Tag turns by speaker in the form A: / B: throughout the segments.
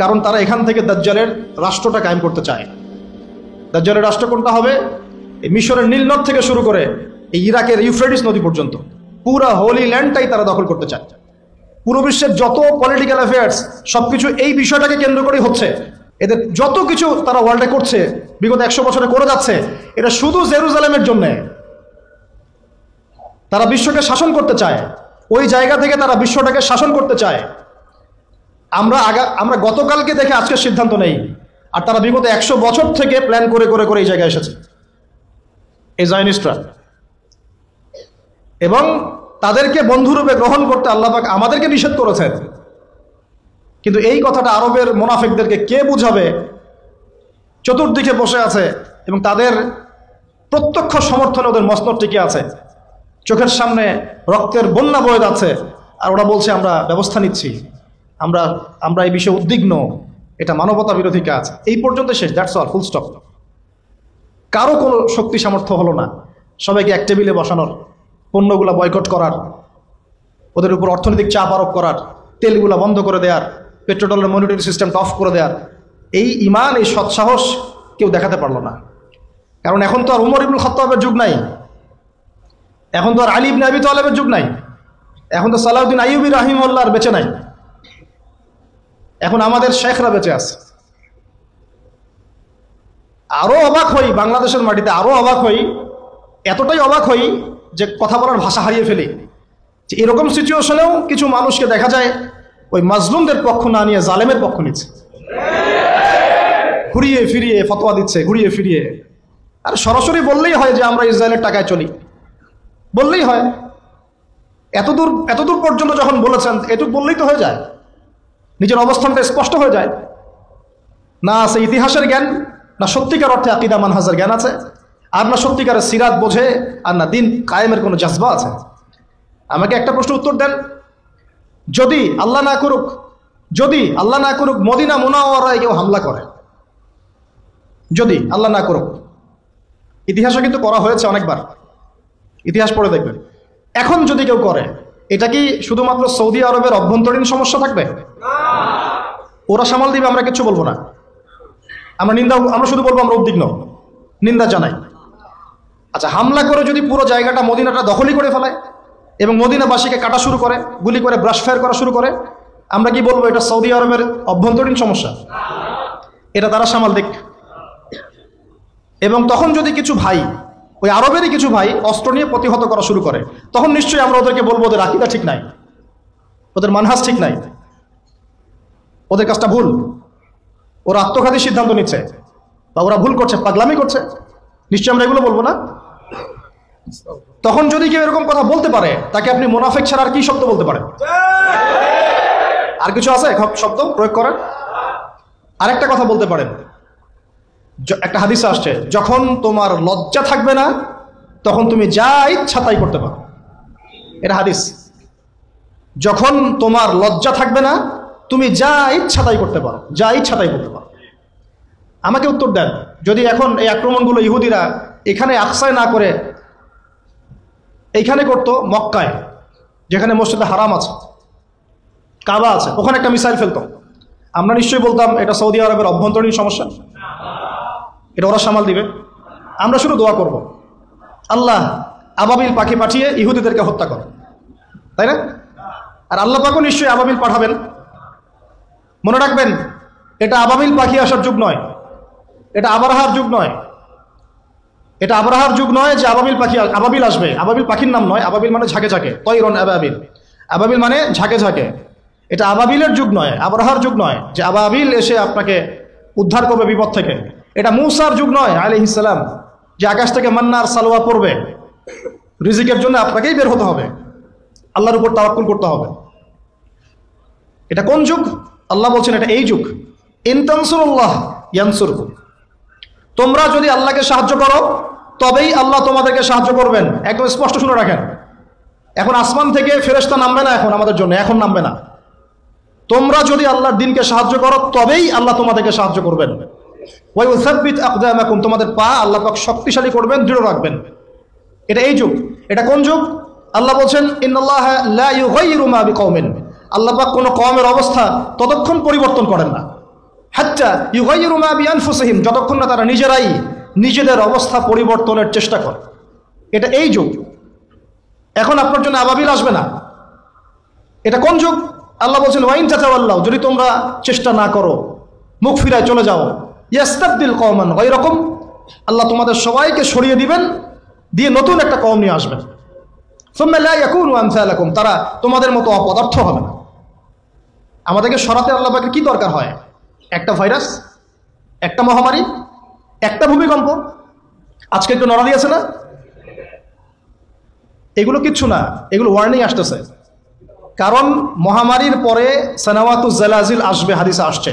A: কারণ তারা এখান থেকে দাজ্জালের রাষ্ট্রটা কায়েম করতে চায়। দাজ্জালের রাষ্ট্র কোনটা হবে? এই মিশরের নীলনদ থেকে শুরু করে এই ইরাকের ইউফ্রেটিস নদী পর্যন্ত পুরা হোলি ল্যান্ডটাই তারা দখল করতে চায়। পুরো বিশ্বের যত পলিটিক্যাল অ্যাফেয়ার্স সবকিছু এই বিষয়টাকে কেন্দ্র করেই হচ্ছে। এদের যত কিছু তারা ওয়ার্ল্ডে করছে, বিগত 100 বছরে করে যাচ্ছে, এটা শুধু জেরুজালেমের জন্যে। তারা বিশ্বকে শাসন করতে চায়, ওই জায়গা থেকে তারা বিশ্বটাকে শাসন করতে চায়। আমরা গতকালকে দেখে আজকের সিদ্ধান্ত নেই, আর তারা বিগত 100 বছর থেকে প্ল্যান করে করে করে এই জায়গায় এসেছে, এই জায়নিস্টরা। এবং তাদেরকে বন্ধুরূপে গ্রহণ করতে আল্লাহ পাক আমাদেরকে নিষেধ করেছেন। কিন্তু এই কথাটা আরবের মুনাফিকদেরকে কে বুঝাবে? চতুর্দিকে বসে আছে এবং তাদের প্রত্যক্ষ সমর্থনে ওদের মসনদ টিকে আছে, চোখের সামনে রক্তের বন্যা বয়ে যাচ্ছে, আর ওরা বলছে আমরা ব্যবস্থা নিচ্ছি, আমরা এই বিষয়ে উদ্বিগ্ন, এটা মানবতা বিরোধী কাজ। এই পর্যন্ত শেষ, দ্যাটস অল, ফুল স্টপ। কারো কোনো শক্তি সামর্থ্য হলো না সবাইকে এক টেবিলে বসানোর, পণ্যগুলো বয়কট করার, ওদের উপর অর্থনৈতিক চাপ আরোপ করার, তেলগুলো বন্ধ করে দেওয়ার, পেট্রোডলের মনিটরিং সিস্টেমটা অফ করে দেওয়ার। এই ঈমান, এই সৎসাহস কেউ দেখাতে পারলো না। কারণ এখন তো আর উমর ইবনুল খাত্তাবের যুগ নাই, এখন তো আর আলী ইবনে আবি তালেবের যুগ নাই, এখন তো সালাউদ্দিন আইয়ুবী রাহিমাহুল্লাহ বেঁচে নাই, এখন আমাদের শেখরা বেঁচে আছে। আরো অবাক হই, বাংলাদেশের মাটিতে আরো অবাক হই, এতটাই অবাক হই যে কথা বলার ভাষা হারিয়ে ফেলি, যে এরকম সিচুয়েশনেও কিছু মানুষকে দেখা যায় ওই মাজলুমদের পক্ষ না নিয়ে জালেমের পক্ষ নিচ্ছে, ঘুরিয়ে ফিরিয়ে ফতোয়া দিচ্ছে, ঘুরিয়ে ফিরিয়ে। আর সরাসরি বললেই হয় যে আমরা ইসরায়েলের টাকায় চলি, বললেই হয়। এতদূর পর্যন্ত যখন বলেছেন, এটুকু বললেই তো হয়ে যায়, নিজের অবস্থানটা স্পষ্ট হয়ে যায়। না আছে ইতিহাসের জ্ঞান, না সত্যিকার অর্থে আকীদা মানহাজের জ্ঞান আছে, আর না সত্যিকারের সিরাত বোঝে, আর না দিন কায়েমের কোনো জজবা আছে। আমাকে একটা প্রশ্ন উত্তর দেন, যদি আল্লাহ না করুক মদিনা মুনাওয়ারায় কেউ হামলা করে, যদি আল্লাহ না করুক, ইতিহাসে কিন্তু করা হয়েছে অনেকবার, ইতিহাস পড়ে দেখবেন। এখন যদি কেউ করে, এটা কি শুধুমাত্র সৌদি আরবের অভ্যন্তরীণ সমস্যা থাকবে? ওরা সামাল দিবে, আমরা কিছু বলবো না, আমরা শুধু বলবো আমরা উদ্বিগ্ন, নিন্দা জানাই। আচ্ছা, হামলা করে যদি পুরো জায়গাটা মদিনাটা দখলই করে ফেলায় এবং মদিনাবাসীকে কাটা শুরু করে, গুলি করে ব্রাশ ফায়ার করা শুরু করে, আমরা কি বলবো এটা সৌদি আরবের অভ্যন্তরীণ সমস্যা? এটা তারা সামাল দিক। এবং তখন যদি কিছু ভাই, ওই আরবেরই কিছু ভাই অস্ত্র নিয়ে প্রতিহত করা শুরু করে, তখন নিশ্চয়ই আমরা ওদেরকে বলবো ওদের আকীদা ঠিক নাই, ওদের মানহাজ ঠিক নাই, ওদের কাজটা ভুল, ওরা আত্মঘাতী সিদ্ধান্ত নিচ্ছে, বা ওরা ভুল করছে, পাগলামি করছে, নিশ্চয়ই আমরা এগুলো বলবো না। তখন যদি কেউ এরকম কথা বলতে পারে, তাকে আপনি মুনাফিক ছাড়া আর কি শব্দ বলতে পারেন? আর কিছু আছে শব্দ প্রয়োগ করার? আরেকটা কথা বলতে পারেন, একটা হাদিসে আসছে, যখন তোমার লজ্জা থাকবে না তখন তুমি যা ইচ্ছা তাই করতে পারো। এটা হাদিস। যখন তোমার লজ্জা থাকবে না তুমি যা ইচ্ছা তাই করতে পারো, যা ইচ্ছা তাই করতে পারো। আমাকে উত্তর দেন, যদি এখন এই আক্রমণগুলো ইহুদিরা এখানে আকসায় না করে এইখানে করতো, মক্কায় যেখানে মসজিদে হারাম আছে, কাবা আছে, ওখানে একটা মিসাইল ফেলতো, আমরা নিশ্চয়ই বলতাম এটা সৌদি আরবের অভ্যন্তরীণ সমস্যা, এটা ওরা সামাল দিবে। আমরা শুধু দোয়া করব, আল্লাহ আবাবিল পাখি পাঠিয়ে ইহুদিদেরকে হত্যা করে, তাই না? আর আল্লাহ পাকও নিশ্চয়ই আবাবিল পাঠাবেন। মনে রাখবেন, এটা আবাবিল পাখি আসার যুগ নয়, এটা আবরাহার যুগ নয়, এটা আবরাহার যুগ নয় যে আবাবিল আসবে। আবাবিল পাখির নাম নয়, আবাবিল মানে ঝাঁকে ঝাঁকে, তৈরন আবাবিল, আবাবিল মানে ঝাঁকে ঝাঁকে। এটা আবাবিলের যুগ নয়, আবরাহার যুগ নয় যে আবাবিল এসে আপনাকে উদ্ধার করবে বিপদ থেকে। এটা মূসার যুগ নয় আলাইহিস সালাম, যে আকাশ থেকে মান্নার সালোয়া পড়বে, রিজিকের জন্য আপনাকেই বের হতে হবে, আল্লাহর উপর তাওয়াক্কুল করতে হবে। এটা কোন যুগ? আল্লাহ বলছেন এটা এই যুগ। ইন তানসুরুল্লাহ ইয়ানসুরকুম, তোমরা যদি আল্লাহকে সাহায্য করো তবেই আল্লাহ তোমাদেরকে সাহায্য করবেন। একদম স্পষ্ট শুনে রাখেন, এখন আসমান থেকে ফেরেশতা নামবে না, এখন আমাদের জন্য এখন নামবে না। তোমরা যদি আল্লাহর দ্বীনকে সাহায্য করো তবেই আল্লাহ তোমাদেরকে সাহায্য করবেন। ওয়া ইউসাব্বিত আকদামাকুম, তোমাদের পা আল্লাহ পাক শক্তিশালী করবেন, দৃঢ় রাখবেন। এটা এই যুগ। এটা কোন যুগ? আল্লাহ বলছেন ইন্নাল্লাহা লা ইউগাইয়িরু মা বিকওমিন, আল্লাহ পাক কোনো কওমের অবস্থা ততক্ষণ পরিবর্তন করেন না হাত্তা ইউগাইয়িরু মা বিআনফুসিহিম, যতক্ষণ না তারা নিজেরাই নিজেদের অবস্থা পরিবর্তনের চেষ্টা করে। এটা এই যুগ। এখন আপনার জন্য আবাবিল আসবে না। এটা কোন যুগ? আল্লাহ বলছেন ওয়াইন তাতাওয়াল্লাউ, যদি তোমরা চেষ্টা না করো, মুখ ফিরায় চলে যাও, ইয়াস্তাবদিল কওমান গায়রাকুম, আল্লাহ তোমাদের সবাইকে সরিয়ে দিবেন, দিয়ে নতুন একটা কওম নিয়ে আসবেন। সুম্মা লা ইয়াকুনু আমসালাকুম, তারা তোমাদের মতো অপদার্থ হবে না। আমাদেরকে সরাতে আল্লাহ পাকের কি দরকার হয়? একটা ভাইরাস, একটা মহামারী, একটা ভূমিকম্প, আজকে একটু নড়া দিয়েছে না? এগুলো কিচ্ছু না, এগুলো ওয়ার্নিং আসতেছে। কারণ মহামারীর পরে সানাওয়াতুজ জালাজিল আসবে, হাদিসে আসছে।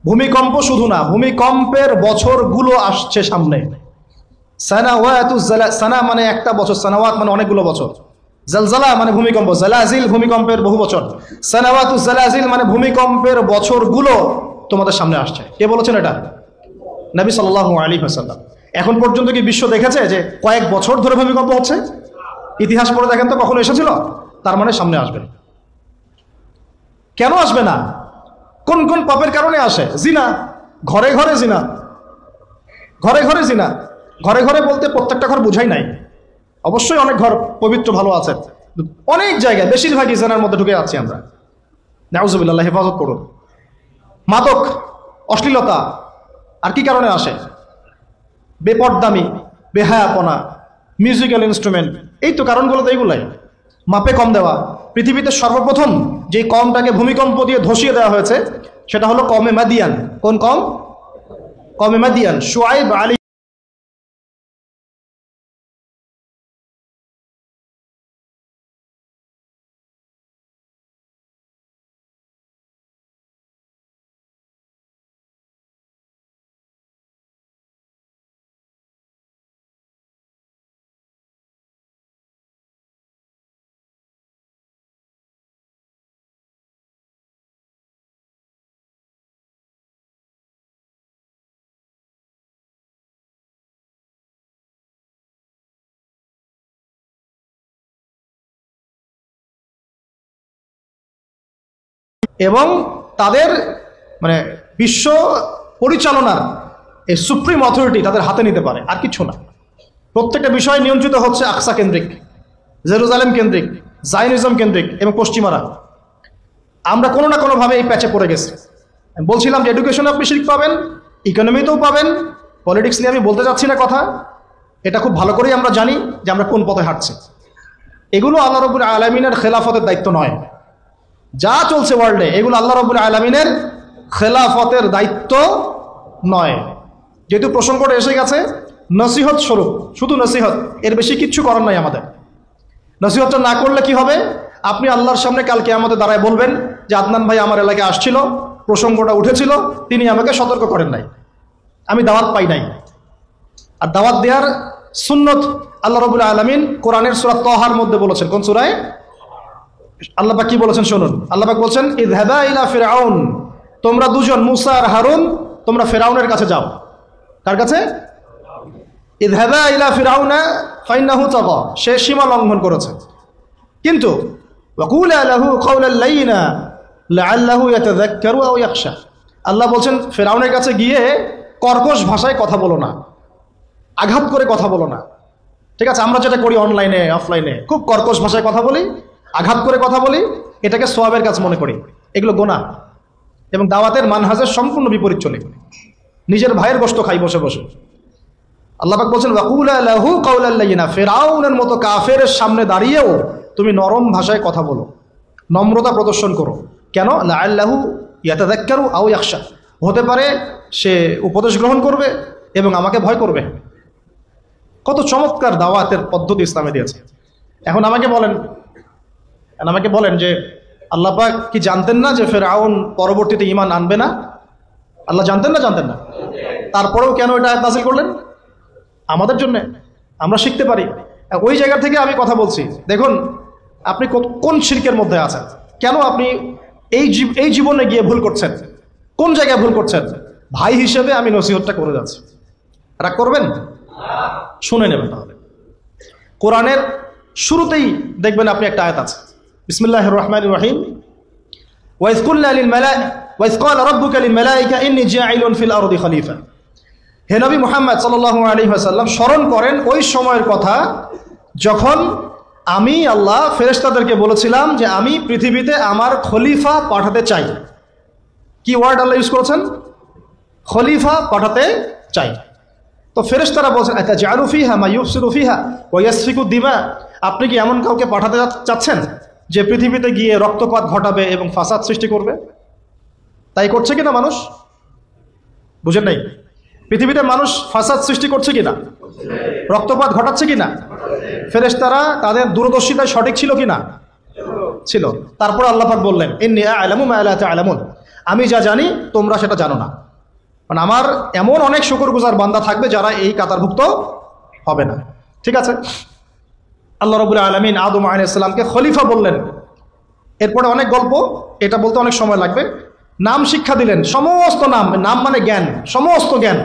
A: ভূমিকম্প শুধু না, ভূমিকম্পের বছরগুলো আসছে সামনে। সানা মানে একটা বছর, সানাওয়াত মানে অনেকগুলো বছর, জালজালা মানে ভূমিকম্প, জালাজিল ভূমিকম্পের বহু বছর, সানাওয়াতুজ জালাজিল মানে ভূমিকম্পের বছরগুলো তোমাদের সামনে আসছে। কে বলেছেন এটা? নবী সাল্লাল্লাহু আলাইহি ওয়াসাল্লাম। এখন পর্যন্ত কি বিশ্ব দেখেছে যে কয়েক বছর ধরে ভূমিকম্প হচ্ছে? ইতিহাস পড়ে দেখেন তো কখনো এসেছিল? তার মানে সামনে আসবে। কেন আসবে না? কোন কোন পাপের কারণে আসে? জিনা, ঘরে ঘরে জিনা, ঘরে ঘরে জিনা। ঘরে ঘরে বলতে প্রত্যেকটা ঘর বুঝাই নাই, অবশ্যই অনেক ঘর পবিত্র ভালো আছে, অনেক জায়গায় বেশিরভাগই জিনার মধ্যে ঢুকে যাচ্ছি আমরা। নাউজুবিল্লাহ, হেফাজত করুন। মাদক, অশ্লীলতা, আর কি কারণে আসে? বেপরদামি, বেহায়াপনা, মিউজিক্যাল ইনস্ট্রুমেন্ট, এই তো কারণগুলো তো এইগুলাই। মাপে কম দেওয়া। পৃথিবীতে সর্বপ্রথম যে কমটাকে ভূমিকম্প দিয়ে ধসিয়ে দেওয়া হয়েছে সেটা হলো কমে মাদিয়ান। কোন কম? কমে মাদিয়ান। শুআইব আলী এবং তাদের মানে বিশ্ব পরিচালনার এই সুপ্রিম অথরিটি তাদের হাতে নিতে পারে, আর কিছু না। প্রত্যেকটা বিষয় নিয়ন্ত্রিত হচ্ছে আকসা কেন্দ্রিক, জেরুজালেম কেন্দ্রিক, জায়নিজম কেন্দ্রিক এবং পশ্চিমারা। আমরা কোনো না কোনোভাবে এই প্যাচে পড়ে গেছি। আমি বলছিলাম যে এডুকেশনে আপনি শিখ পাবেন, ইকোনমিতেও পাবেন। পলিটিক্স নিয়ে আমি বলতে যাচ্ছি না কথা, এটা খুব ভালো করেই আমরা জানি যে আমরা কোন পথে হাঁটছি। এগুলো আল্লাহ রাব্বুল আলামিনের খেলাফতের দায়িত্ব নয়। যা চলছে ওয়ার্ল্ডে এগুলো আল্লাহ রাব্বুল আলামিনের খেলাফতের দায়িত্ব নয়। যেহেতু প্রসঙ্গটা এসে গেছে, নসিহত স্বরূপ, শুধু নসিহত, এর বেশি কিচ্ছু করার নাই আমাদের। নসিহতটা না করলে কি হবে? আপনি আল্লাহর সামনে কালকে আমাদের দাঁড়ায় বলবেন যে আদনান ভাই আমার এলাকায় আসছিল, প্রসঙ্গটা উঠেছিল, তিনি আমাকে সতর্ক করেন নাই, আমি দাওয়াত পাই নাই। আর দাওয়াত দেওয়ার সুন্নত আল্লাহ রাব্বুল আলামিন কোরআনের সূরা তাহার মধ্যে বলেছেন। কোন সূরায়? আল্লাহ পাক কি বলেছেন শুনুন। আল্লাহ পাক বলছেন ইযহাবা ইলা ফিরআউন, তোমরা দুজন মুসা আর হারুন তোমরা ফিরআউনের কাছে যাও। কার কাছে? ইযহাবা ইলা ফিরআউনা ফাইন্নাহু তাগা, সে সীমা লঙ্ঘন করেছে। কিন্তু ওয়াকুলা লাহু কাওলাল লাইয়িনা লাআল্লাহু ইয়াতাযাক্কারু আও ইয়াখশা, আল্লাহ বলছেন ফিরআউনের কাছে গিয়ে কর্কশ ভাষায় কথা বলো না, আঘাত করে কথা বলো না। ঠিক আছে, আমরা যেটা করি অনলাইনে অফলাইনে, খুব কর্কশ ভাষায় কথা বলি, আঘাত করে কথা বলি, এটাকে সওয়াবের কাজ মনে করি। এগুলো গুনাহ এবং দাওয়াতের মানহাজের সম্পূর্ণ বিপরীত চলে। নিজের ভাইয়ের গোশত খাই বসে বসে। আল্লাহ পাক বলছেন ওয়াকুলা লাহু কাওলাল লাইয়িনা, ফিরআউনের মতো কাফেরের সামনে দাঁড়িয়েও তুমি নরম ভাষায় কথা বলো, নম্রতা প্রদর্শন করো। কেন? লাআল্লাহু ইয়াতাযাক্কারু আও ইয়াখশা, হতে পারে সে উপদেশ গ্রহণ করবে এবং আমাকে ভয় করবে। কত চমৎকার দাওয়াতের পদ্ধতি ইসলামে দিয়েছে। এখন আমাকে বলেন যে আল্লাহ পাক কি জানতেন না যে ফিরআউন পরবর্তীতে ঈমান আনবে না? আল্লাহ জানতেন না? জানতেন না। তারপরেও কেন এটা আয়াত নাযিল করলেন? আমাদের জন্য, আমরা শিখতে পারি। ওই জায়গা থেকে আমি কথা বলছি। দেখুন আপনি কোন শিরকের মধ্যে আছেন, কেন আপনি এই জীবনে গিয়ে ভুল করছেন, কোন জায়গায় ভুল করছেন। ভাই হিসেবে আমি নসিহতটা করে যাচ্ছি, রাগ করবেন? শুনে নেবেন। তাহলে কোরআনের শুরুতেই দেখবেন আপনি একটা আয়াত আছে, বিসমিল্লাহির রহমানির রহিম, ওয়াইজ কুল্না লিল ওয়াইজ ক্বালা রাব্বুকা লিল মালাইকা ইন্নী জাইলুন ফিল আরদি খলিফা। হে নবী মুহাম্মদ সাল্লাল্লাহু আলাইহি ওয়াসাল্লাম স্মরণ করেন ওই সময়ের কথা যখন আমি আল্লাহ ফেরেশতাদেরকে বলেছিলাম যে আমি পৃথিবীতে আমার খলিফা পাঠাতে চাই। কি ওয়ার্ড আল্লাহ ইউজ করেছেন? খলিফা পাঠাতে চাই। তো ফেরেশতারা বলছেন আতাজআলু ফিহা মা ইউফসিদু ফিহা ওয়া ইয়াসফিকু দিমা, আপনি কি এমন কাউকে পাঠাতে চাচ্ছেন যে পৃথিবীতে গিয়ে রক্তপাত ঘটাবে এবং ফাসাদ সৃষ্টি করবে? তাই করছে কিনা মানুষ? বুঝেন নাই? পৃথিবীতে মানুষ ফাসাদ সৃষ্টি করছে কিনা, রক্তপাত ঘটাচ্ছে কিনা? ফেরেশতারা তাদের দূরদর্শিতায় সঠিক ছিল কিনা? ছিল। তারপর আল্লাহ পাক বললেন ইন্নী আ'লামু মা লা তা'লামুন, আমি যা জানি তোমরা সেটা জানো না। মানে আমার এমন অনেক শুকরগুজার বান্দা থাকবে যারা এই কাতারভুক্ত হবে না। ঠিক আছে, আল্লাহ রাব্বুল আলামিন আদম আলাইহিস সালামকে খলিফা বললেন। এরপরে অনেক গল্প, এটা বলতে অনেক সময় লাগবে। নাম শিক্ষা দিলেন, সমস্ত নাম, নাম মানে জ্ঞান, সমস্ত জ্ঞান